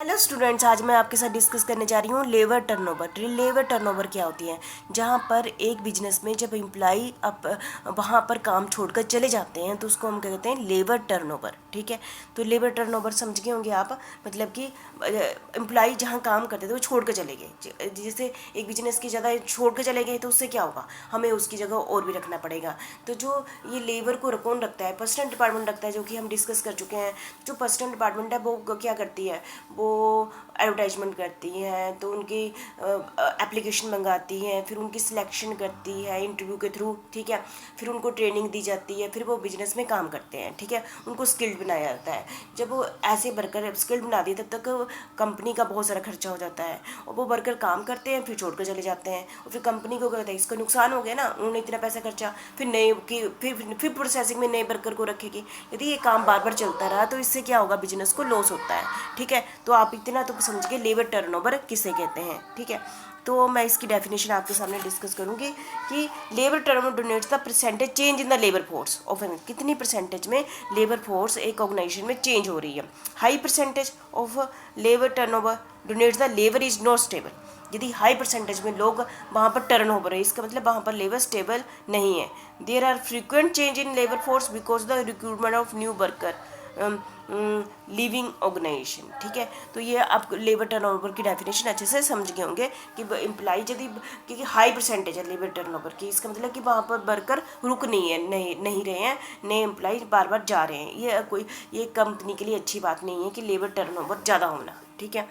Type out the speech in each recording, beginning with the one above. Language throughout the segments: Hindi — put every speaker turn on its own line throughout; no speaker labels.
हेलो स्टूडेंट्स, आज मैं आपके साथ डिस्कस करने जा रही हूँ लेबर टर्नओवर। लेबर टर्नओवर क्या होती है? जहाँ पर एक बिजनेस में जब एम्प्लॉई वहाँ पर काम छोड़कर चले जाते हैं तो उसको हम कहते हैं लेबर टर्नओवर। ठीक है, तो लेबर टर्नओवर समझ गए होंगे आप। मतलब कि एम्प्लॉई जहाँ काम करते थे वो छोड़ कर चले गए। जैसे एक बिजनेस की जगह छोड़ कर चले गए तो उससे क्या होगा, हमें उसकी जगह और भी रखना पड़ेगा। तो जो ये लेबर को कौन रखता है? पर्सनल डिपार्टमेंट रखता है, जो कि हम डिस्कस कर चुके हैं। जो पर्सनल डिपार्टमेंट है वो क्या करती है? वो एडवर्टाइजमेंट करती हैं, तो उनकी एप्लीकेशन मंगाती हैं, फिर उनकी सिलेक्शन करती है इंटरव्यू के थ्रू। ठीक है, फिर उनको ट्रेनिंग दी जाती है, फिर वो बिजनेस में काम करते हैं। ठीक है, उनको स्किल्ड बनाया जाता है। जब वो ऐसे वर्कर स्किल्ड बना दिए तब तक कंपनी का बहुत सारा खर्चा हो जाता है, और वो वर्कर काम करते हैं फिर छोड़कर चले जाते हैं, और फिर कंपनी को कहता है इसका नुकसान हो गया ना, उन्होंने इतना पैसा खर्चा, फिर नए की फिर प्रोसेसिंग में नए वर्कर को रखेगी। यदि ये काम बार बार चलता रहा तो इससे क्या होगा, बिजनेस को लॉस होता है। ठीक है, तो आप इतना तो समझ के लेबर टर्नओवर किसे कहते हैं। ठीक है, तो मैं इसकी डेफिनेशन आपके सामने डिस्कस करूंगी कि labour turnover denotes the percentage change in the labour force of कितनी परसेंटेज में लेबर फोर्स एक ऑर्गेनाइजेशन में चेंज हो रही है। High percentage of labour turnover denotes the labour is not stable. यदि हाई परसेंटेज में लोग वहाँ पर टर्न ओवर है, इसका मतलब वहाँ पर लेबर स्टेबल नहीं है। There are frequent change in labour force because the recruitment of new worker leaving organization. ठीक है, तो ये आप लेबर टर्नओवर की डेफिनेशन अच्छे से समझ गए होंगे कि एम्प्लॉई यदि क्योंकि हाई परसेंटेज है लेबर टर्नओवर की, इसका मतलब कि वहाँ पर वर्कर रुक नहीं रहे हैं, नए एम्प्लॉई बार बार जा रहे हैं। ये कंपनी के लिए अच्छी बात नहीं है कि लेबर टर्नओवर ज़्यादा होना। ठीक है,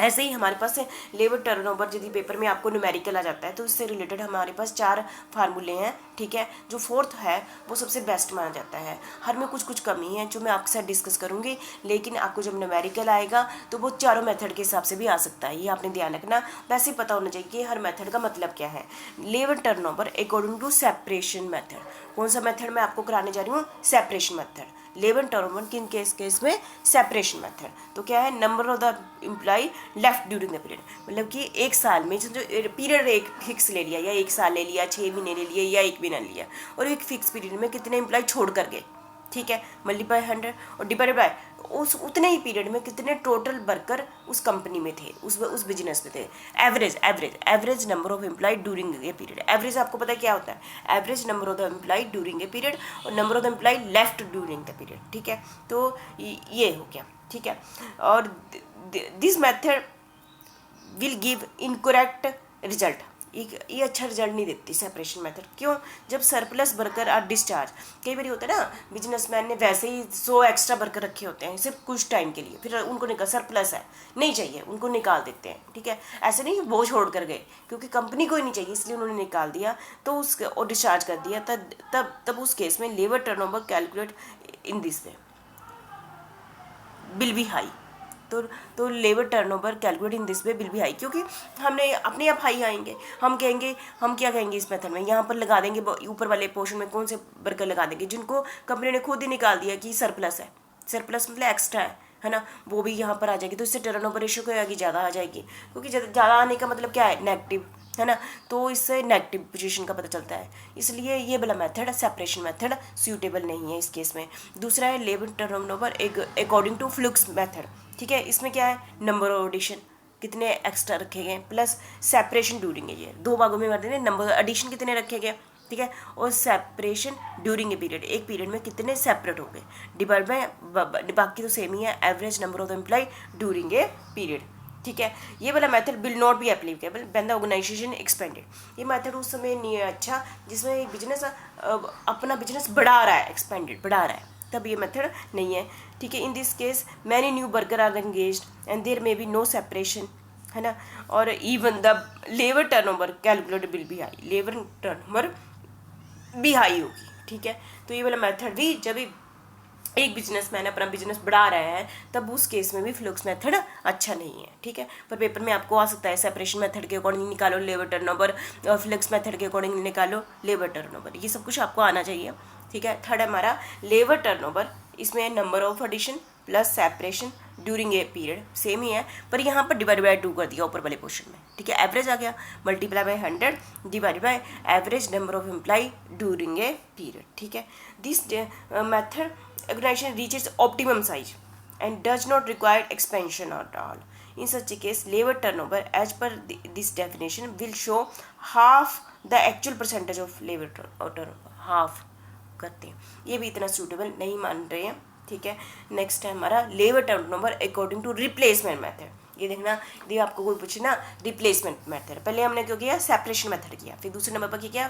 ऐसे ही हमारे पास लेबर टर्नओवर यदि पेपर में आपको न्यूमेरिकल आ जाता है तो इससे रिलेटेड हमारे पास 4 फार्मूले हैं। ठीक है, जो फोर्थ है वो सबसे बेस्ट माना जाता है। हर में कुछ कुछ कमी है जो मैं आपके साथ डिस्कस करूंगी, लेकिन आपको जब न्यूमेरिकल आएगा तो वो चारों मेथड के हिसाब से भी आ सकता है, ये आपने ध्यान रखना। वैसे ही पता होना चाहिए कि हर मेथड का मतलब क्या है। Labour turnover according to separation method. कौन सा मेथड मैं आपको कराने जा रही हूँ? Separation method. लेबर टर्नओवर किन केस में? Separation method. तो क्या है? Number of the employ left during the period. मतलब कि एक साल में जो पीरियड एक फिक्स ले लिया, या एक साल ले लिया, 6 महीने ले लिए, या 1 महीना लिया, और एक फिक्स पीरियड में कितने एम्प्लॉय छोड़ कर गए। ठीक है, मल्टीप्लाई 100 और डिवाइडेड बाय उस उतने ही पीरियड में कितने टोटल वर्कर उस कंपनी में थे, उस बिजनेस में थे। Average number of employ during a period. Average आपको पता है क्या होता है? Average number of the employ during a period और number of the employ left during the period. ठीक है, तो ये हो गया। ठीक है, और this method will give incorrect result. ये अच्छा रिजल्ट नहीं देती सेपरेशन मेथड। क्यों? जब सरप्लस वर्कर आर डिस्चार्ज, कई बार होता है ना, बिजनेसमैन ने वैसे ही 100 एक्स्ट्रा वर्कर रखे होते हैं सिर्फ कुछ टाइम के लिए, फिर उनको निकाल, सरप्लस है नहीं चाहिए, उनको निकाल देते हैं। ठीक है, ऐसे नहीं वो छोड़ कर गए क्योंकि कंपनी को ही नहीं चाहिए इसलिए उन्होंने निकाल दिया, तो और डिस्चार्ज कर दिया। तब उस केस में labour turnover calculate in this way will be high. तो labour turnover calculate in this way will be high, क्योंकि हमने अपने आप हाई आएंगे। हम क्या कहेंगे इस मेथड में? यहाँ पर लगा देंगे ऊपर वाले पोर्शन में कौन से वर्कर लगा देंगे जिनको कंपनी ने खुद ही निकाल दिया कि सरप्लस है। सरप्लस मतलब एक्स्ट्रा है ना, वो भी यहाँ पर आ जाएगी। तो इससे टर्नओवर रेशियो क्या आएगी? ज़्यादा आ जाएगी, क्योंकि ज़्यादा आने का मतलब क्या है? नेगेटिव है ना, तो इससे नेगेटिव पोजीशन का पता चलता है। इसलिए ये वाला मेथड, सेपरेशन मेथड, सूटेबल नहीं है इस केस में। दूसरा है labour turnover according to flux method. ठीक है, इसमें क्या है? नंबर ऑफ एडिशन, कितने एक्स्ट्रा रखे गए, प्लस सेपरेशन ड्यूरिंग है। ये 2 भागों में कर देंगे, नंबर एडिशन कितने रखे गए। ठीक है, और सेपरेशन ड्यूरिंग ए पीरियड, एक पीरियड में कितने सेपरेट हो गए, डिवाइड बाय बाकी तो सेम ही है, average number of the employ during a period. ठीक है, ये वाला method will not be applicable when the organization expanded. ये मेथड उस समय नहीं है अच्छा जिसमें एक बिजनेस अपना बिजनेस बढ़ा रहा है, एक्सपेंडेड बढ़ा रहा है, तब ये मेथड नहीं है। ठीक है, in this case many new worker are engaged and there may be no separation, है ना, और even the labour turnover calculated will be high. Labour turnover भी हाई होगी। ठीक है, तो ये वाला मेथड भी जब एक बिजनेसमैन अपना बिजनेस बढ़ा रहा है तब उस केस में भी फ्लक्स मेथड अच्छा नहीं है। ठीक है, पर पेपर में आपको आ सकता है सेपरेशन मेथड के अकॉर्डिंग निकालो लेबर टर्नओवर, और फ्लक्स मेथड के अकॉर्डिंग निकालो लेबर टर्नओवर, ये सब कुछ आपको आना चाहिए। ठीक है, थर्ड हमारा लेबर टर्नओवर, इसमें number of addition plus separation during a period same ही है, पर यहाँ पर डिवाइड बाय 2 कर दिया ऊपर वाले पोर्शन में। ठीक है, एवरेज आ गया, multiply by 100 divide by average number of employ during a period. ठीक है, this method organization reaches optimum size and does not require expansion at all. In such a case, labor turnover as per this definition will show half the actual percentage of labor turnover. Half करते हैं, ये भी इतना सूटेबल नहीं मान रहे हैं, ठीक है। नेक्स्ट है हमारा labour turnover according to replacement method. ये देखना, यदि आपको कोई पूछे ना रिप्लेसमेंट मेथड, पहले हमने क्यों किया, सेपरेशन मेथड किया, फिर दूसरे नंबर पर क्या किया,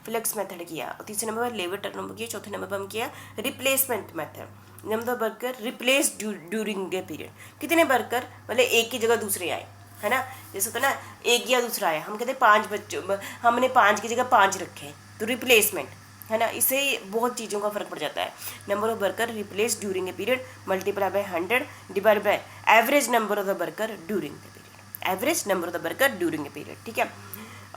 फ्लेक्स मेथड किया, और तीसरे नंबर पर लेबर टर्नओवर किया, चौथे नंबर पर हम किया replacement method. Number worker replace during a period, कितने वर्कर मतलब एक की जगह दूसरे आए, है ना, जैसे होता है ना एक या दूसरा आया, हम कहते हैं 5 बच्चों, हमने 5 की जगह 5 रखे, तो रिप्लेसमेंट, है ना, इससे बहुत चीज़ों का फर्क पड़ जाता है। Number of worker replace during a period multiply by 100 divide by average number of the worker during the period, average number of the worker during a period, ठीक है।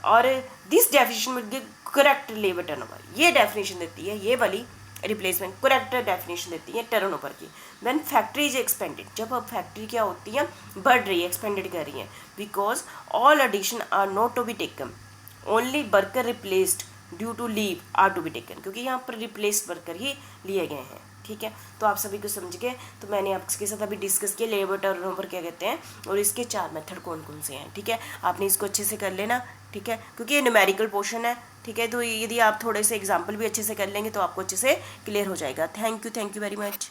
और this definition will give correct labour turnover, ये डेफिनेशन देती है, ये वाली रिप्लेसमेंट करेक्ट डेफिनेशन देती है टर्नओवर की। व्हेन फैक्ट्री इज एक्सपेंडेड, जब अब फैक्ट्री क्या होती है, बढ़ रही है, एक्सपेंडेड कर रही है, because all addition are not to be taken, only worker replaced due to leave are to be taken, क्योंकि यहाँ पर रिप्लेस वर्कर ही लिए गए हैं, ठीक है। तो आप सभी को समझ गए, तो मैंने आपके साथ अभी डिस्कस किया लेबर टर्नओवर क्या कहते हैं और इसके 4 मेथड कौन कौन से हैं, ठीक है। आपने इसको अच्छे से कर लेना, ठीक है, क्योंकि ये न्यूमेरिकल पोर्शन है, ठीक है। तो यदि आप थोड़े से एग्जाम्पल भी अच्छे से कर लेंगे तो आपको अच्छे से क्लियर हो जाएगा। Thank you very much.